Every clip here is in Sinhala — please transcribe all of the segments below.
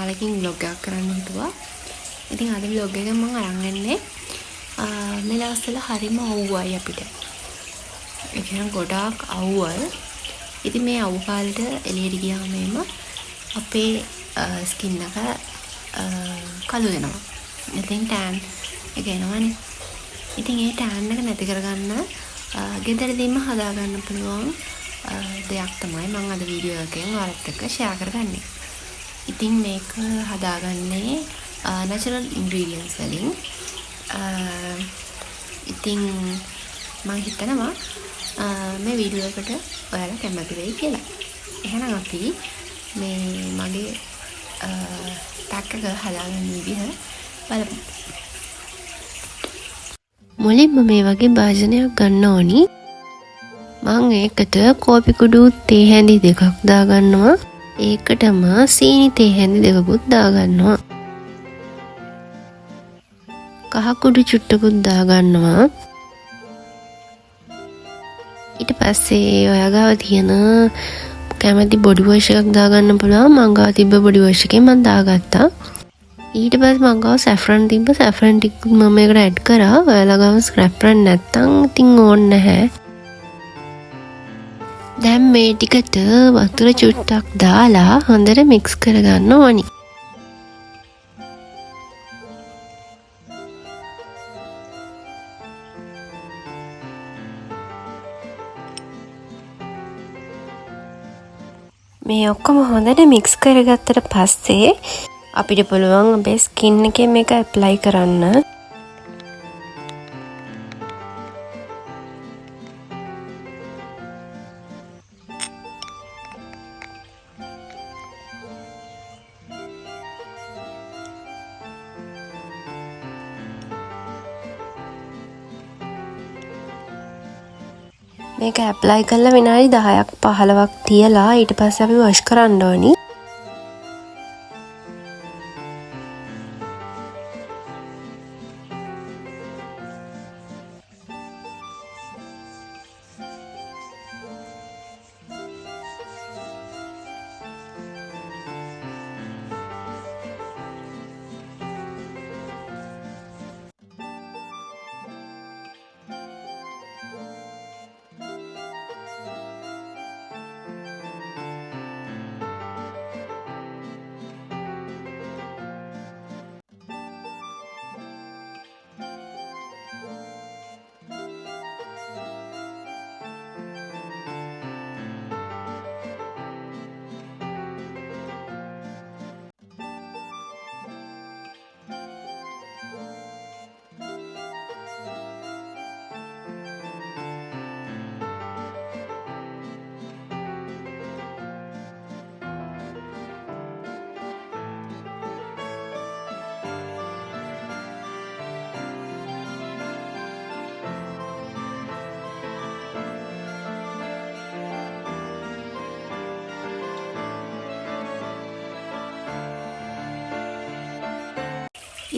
කාලෙකින් vlog එකක් කරන්න හිතුවා. ඉතින් අද vlog එක මම අරන් එන්නේ මේ දවස්වල හරිම අවුවයි අපිට. ඒ කියන්නේ ගොඩාක් අවුවල්. ඉතින් මේ අවු කාලෙට එළියට ගියාම එම අපේ ස්කින් එක කළු වෙනවා. ඉතින් ටෑන් එක එනවනේ. ඉතින් ඒ ටෑන් එක නැති කරගන්න ගෙදරදීම හදාගන්න පුළුවන් දෙයක් තමයි මම අද වීඩියෝ එකෙන් ඔයාලත් එක්ක ෂෙයා කරගන්නේ. ඉතින් මේක හදාගන්නේ natural ingredients වලින්. ඉතින් මම හිතනවා මේ වීඩියෝ එකට ඔයාලා කැමති වෙයි කියලා. එහෙනම් අපි මේ මගේ පැක් එක හදාගන්න විදිහ බලමු. මුලින්ම මේ වගේ භාජනයක් ගන්න ඕනි. මම ඒකට කෝපි කුඩු තේ හැඳි දෙකක් දාගන්නවා. ඒකටම සීනි තේ හැඳි දෙකකුත් දාගන්නවා. කහ කුඩු චුට්ටකුත් දාගන්නවා. ඊට පස්සේ ඔයා ගාව තියෙන කැමති බොඩි වොෂ් එකක් දාගන්න පුළුවන්. මං ගාව තිබ්බ බොඩි වොෂ් එකෙන් මම දාගත්තා. ඊට පස්සේ මං ගාව සැෆ්‍රන් තිබ්බ. සැෆ්‍රන් ටික මම මේකට ඇඩ් කරා. ඔයාලා ගාව සැෆ්‍රන් නැත්තම් ඉතින් ඕනේ නැහැ. දැන් මේ ටිකට වතුර චුට්ටක් දාලා හොඳට මික්ස් කරගන්න ඕනි. මේ ඔක්කොම හොඳට මික්ස් කරගත්තට පස්සේ අපිට පුළුවන් අපේ ස්කින් එකේ මේක ඇප්ලයි කරන්න. මේක ඇප්ලයි කරලා විනාඩි 10ක් 15ක් තියලා ඊට පස්සේ අපි වොෂ් කරන්න ඕනි.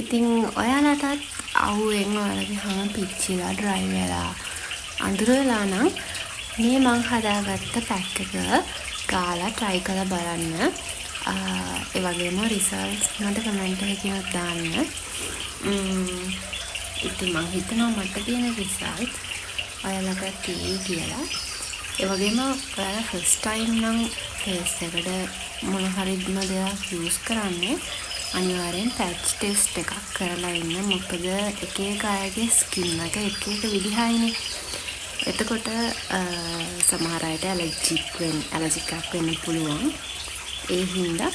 ඉතින් ඔයාලටත් අවුවෙන් ඔයාලගේ හම පිච්චිලා ඩ්‍රයි වෙලා අඳුර වෙලා නම් මේ මං හදාගත්ත පැක් එක ගාලා try කරලා බලන්න. ඒ වගේම results මට කමෙන්ට් එකකින් දාන්න. ඉතින් මං හිතනවා මට තියෙන results ඔයාලට තියෙයි කියලා. ඒ වගේම ඔයාලා first time නම් face එකට මොන හරි දෙයක් use කරන්නේ අනිවාර්යෙන් පැච් ටෙස්ට් එකක් කරලා ඉන්න. මොකද එක එක අයගේ ස්කින් එක එක එක විදිහයිනේ. එතකොට සමහර අයට ඇලර්ජික් වෙන්න පුළුවන්. ඒ හින්දා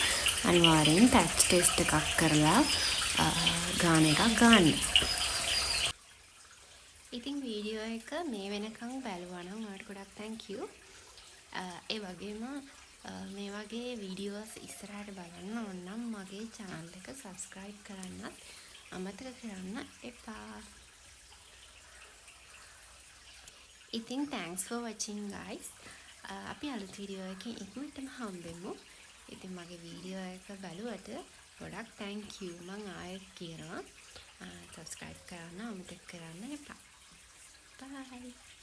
අනිවාර්යෙන් පැච් ටෙස්ට් එකක් කරලා ගාන එකක් ගන්න. ඉතින් වීඩියෝ එක මේ වෙනකන් බලුවා නම් ඔයාලට ගොඩක් thank you. ඒ වගේම මේ වගේ වීඩියෝස් ඉස්සරහට බලන්න ඕන නම් මගේ channel එක subscribe කරන්නත් අමතක කරන්න එපා. ඉතින් thanks for watching guys. අපි අලුත් වීඩියෝ එකකින් ඉක්මනටම හම්බෙමු. ඉතින් මගේ වීඩියෝ එක බලුවට ගොඩක් thank you. මම ආයෙත් කියනවා subscribe කරන්න අමතක කරන්න එපා. Bye.